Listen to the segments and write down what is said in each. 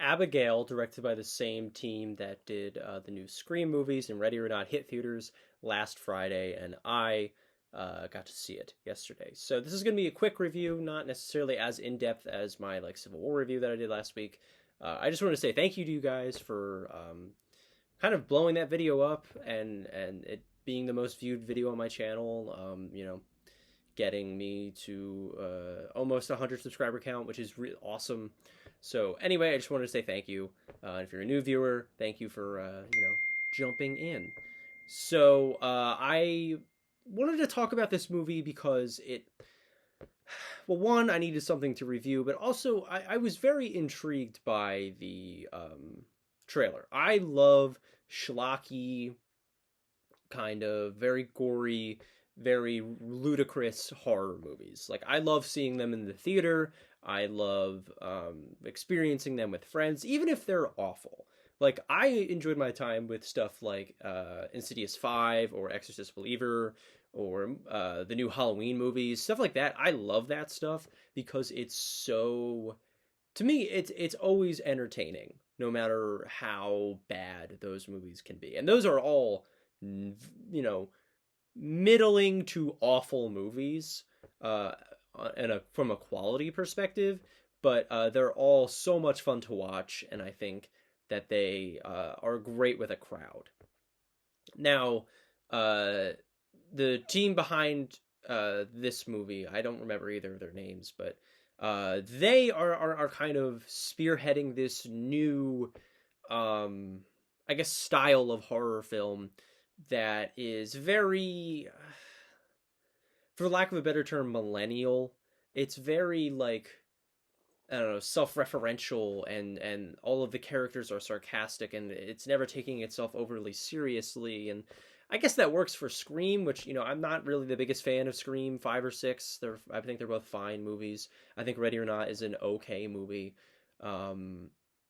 Abigail, directed by the same team that did the new Scream movies, and Ready or Not hit theaters last Friday, and I got to see it yesterday. So this is going to be a quick review, not necessarily as in depth as my Civil War review that I did last week. I just want to say thank you to you guys for kind of blowing that video up and it being the most viewed video on my channel. Getting me to almost 100 subscriber count, which is awesome. So anyway, I just wanted to say thank you. If you're a new viewer, thank you for jumping in. So I wanted to talk about this movie because well, one, I needed something to review, but also I was very intrigued by the trailer. I love schlocky, kind of very gory, very ludicrous horror movies. Like, I love seeing them in the theater. I love experiencing them with friends, even if they're awful. Like, I enjoyed my time with stuff like Insidious 5 or Exorcist Believer or the new Halloween movies, stuff like that. I love that stuff because it's so, to me, it's always entertaining, no matter how bad those movies can be. And those are all, middling to awful movies, from a quality perspective, but they're all so much fun to watch, and I think that they are great with a crowd. Now, the team behind this movie, I don't remember either of their names, but they are kind of spearheading this new, I guess, style of horror film that is very, for lack of a better term, millennial. It's very, like, I don't know, self-referential, and all of the characters are sarcastic, and it's never taking itself overly seriously. And I guess that works for Scream, which, I'm not really the biggest fan of Scream 5 or 6. I think they're both fine movies. I think Ready or Not is an okay movie.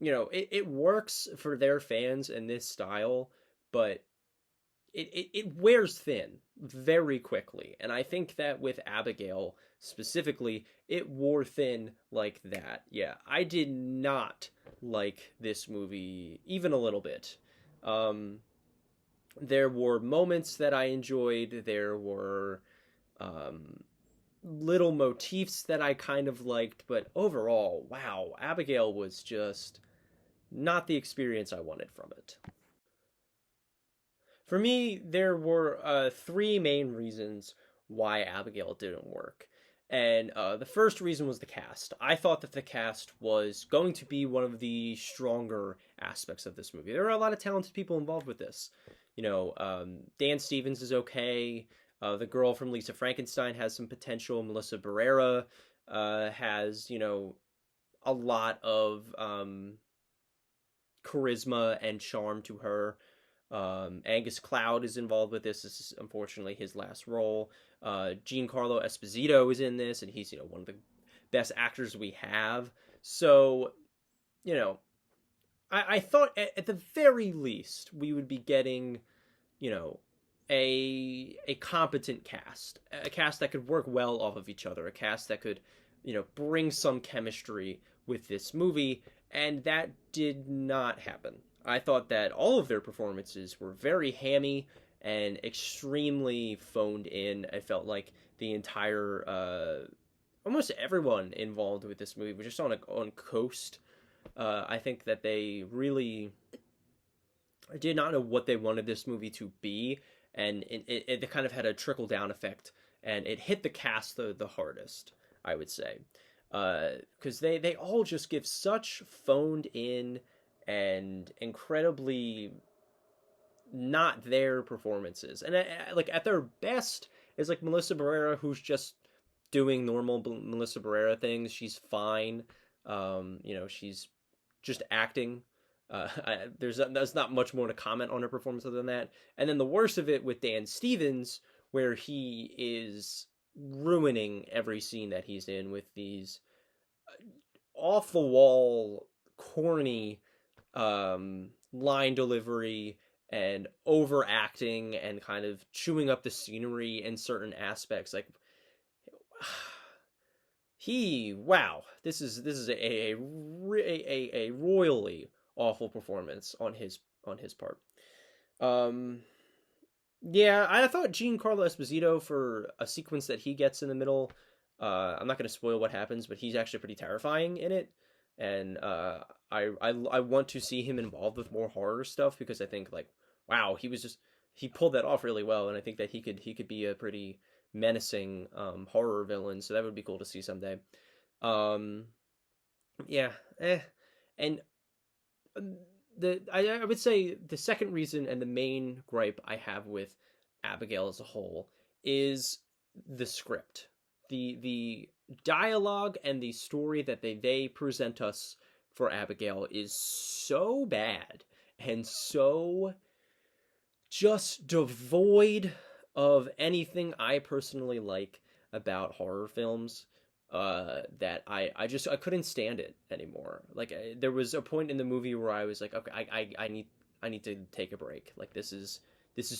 It works for their fans in this style, but it wears thin very quickly. And I think that with Abigail specifically, it wore thin like that. Yeah, I did not like this movie even a little bit. There were moments that I enjoyed. There were little motifs that I kind of liked. But overall, wow, Abigail was just not the experience I wanted from it. For me, there were three main reasons why Abigail didn't work. And the first reason was the cast. I thought that the cast was going to be one of the stronger aspects of this movie. There are a lot of talented people involved with this. Dan Stevens is okay. The girl from Lisa Frankenstein has some potential. Melissa Barrera has, a lot of charisma and charm to her. Angus Cloud is involved with this. This is unfortunately his last role. Giancarlo Esposito is in this, and he's, one of the best actors we have. So, I thought at the very least we would be getting, a competent cast, a cast that could work well off of each other, a cast that could, bring some chemistry with this movie, and that did not happen. I thought that all of their performances were very hammy and extremely phoned in. I felt like the entire, almost everyone involved with this movie was just on coast. I think that they really did not know what they wanted this movie to be, and it kind of had a trickle down effect, and it hit the cast the hardest, I would say, because they all just give such phoned in and incredibly not their performances. And like at their best is like Melissa Barrera, who's just doing normal Melissa Barrera things. She's fine. She's just acting. There's not much more to comment on her performance other than that. And then the worst of it with Dan Stevens, where he is ruining every scene that he's in with these off the wall, corny line delivery and overacting and kind of chewing up the scenery in certain aspects. Like, Wow, this is a royally awful performance on his part. Um, yeah, I thought Giancarlo Esposito for a sequence that he gets in the middle. I'm not going to spoil what happens, but he's actually pretty terrifying in it, and I want to see him involved with more horror stuff because I think like wow, he pulled that off really well, and I think that he could be a pretty menacing horror villain. So that would be cool to see someday. Um, yeah, and I would say the second reason and the main gripe I have with Abigail as a whole is the script. The dialogue and the story that they present us for Abigail is so bad and so just devoid of anything I personally like about horror films. That I couldn't stand it anymore. Like there was a point in the movie where I was like, okay, I need to take a break. Like this is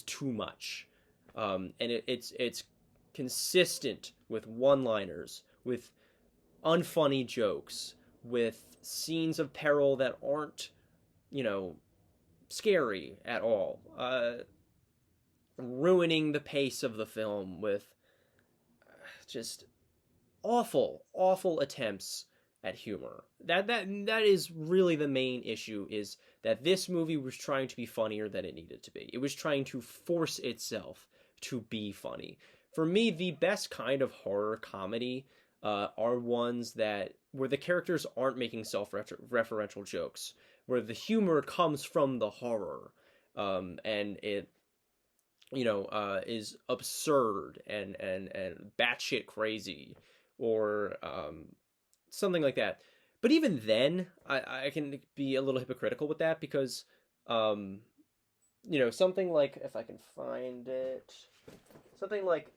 too much. And it's consistent with one-liners, with unfunny jokes, with scenes of peril that aren't, you know, scary at all. Ruining the pace of the film with just awful attempts at humor. That is really the main issue is that this movie was trying to be funnier than it needed to be. It was trying to force itself to be funny. For me, the best kind of horror comedy are ones that where the characters aren't making self-referential jokes, where the humor comes from the horror, and it is absurd and batshit crazy, or something like that. But even then, I can be a little hypocritical with that because, um, something like if I can find it, something like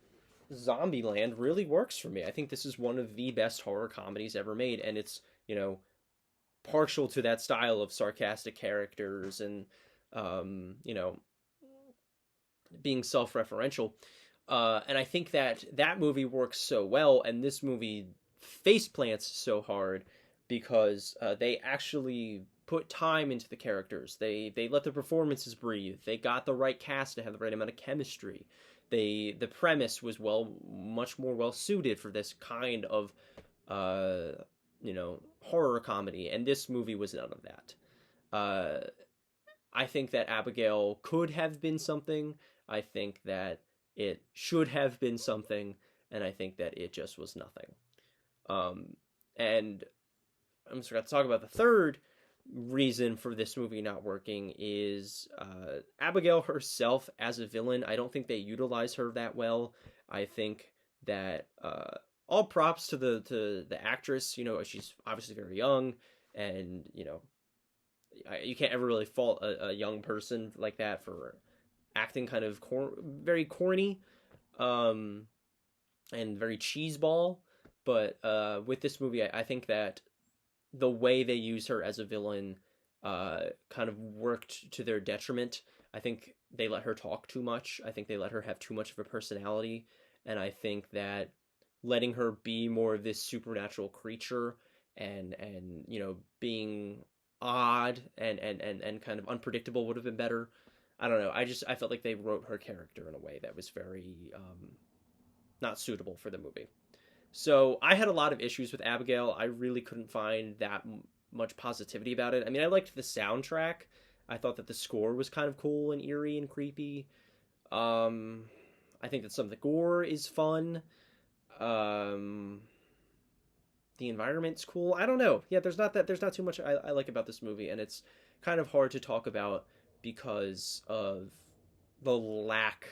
Zombieland really works for me. I think this is one of the best horror comedies ever made, and it's partial to that style of sarcastic characters and being self-referential. And I think that that movie works so well, and this movie face plants so hard because they actually put time into the characters. They let the performances breathe. They got the right cast to have the right amount of chemistry. The premise was much more well suited for this kind of horror comedy, and this movie was none of that. I think that Abigail could have been something. I think that it should have been something, and I think that it just was nothing. And I'm just going to talk about the third reason for this movie not working is Abigail herself as a villain. I don't think they utilize her that well. I think that all props to the actress. She's obviously very young, and you can't ever really fault a young person like that for acting kind of very corny, and very cheeseball. But with this movie, I think that the way they use her as a villain kind of worked to their detriment. I think they let her talk too much. I think they let her have too much of a personality. And I think that letting her be more of this supernatural creature and being odd and kind of unpredictable would have been better. I don't know. I felt like they wrote her character in a way that was very not suitable for the movie. So I had a lot of issues with Abigail. I really couldn't find that much positivity about it. I mean, I liked the soundtrack. I thought that the score was kind of cool and eerie and creepy. I think that some of the gore is fun. Um, the environment's cool. I don't know. Yeah, there's not too much I like about this movie, and it's kind of hard to talk about because of the lack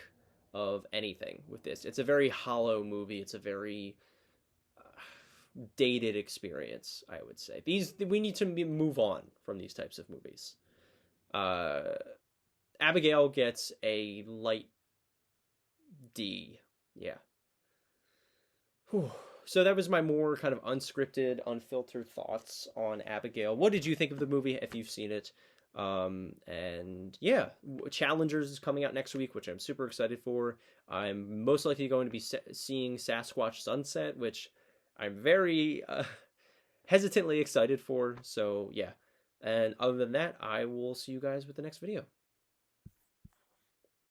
of anything with this. It's a very hollow movie. It's a very dated experience, I would say. We need to move on from these types of movies. Uh, Abigail gets a light D. Yeah. Whew. So that was my more kind of unscripted, unfiltered thoughts on Abigail. What did you think of the movie if you've seen it? And yeah, Challengers is coming out next week, which I'm super excited for. I'm most likely going to be seeing Sasquatch Sunset, which I'm very hesitantly excited for. So yeah. And other than that, I will see you guys with the next video.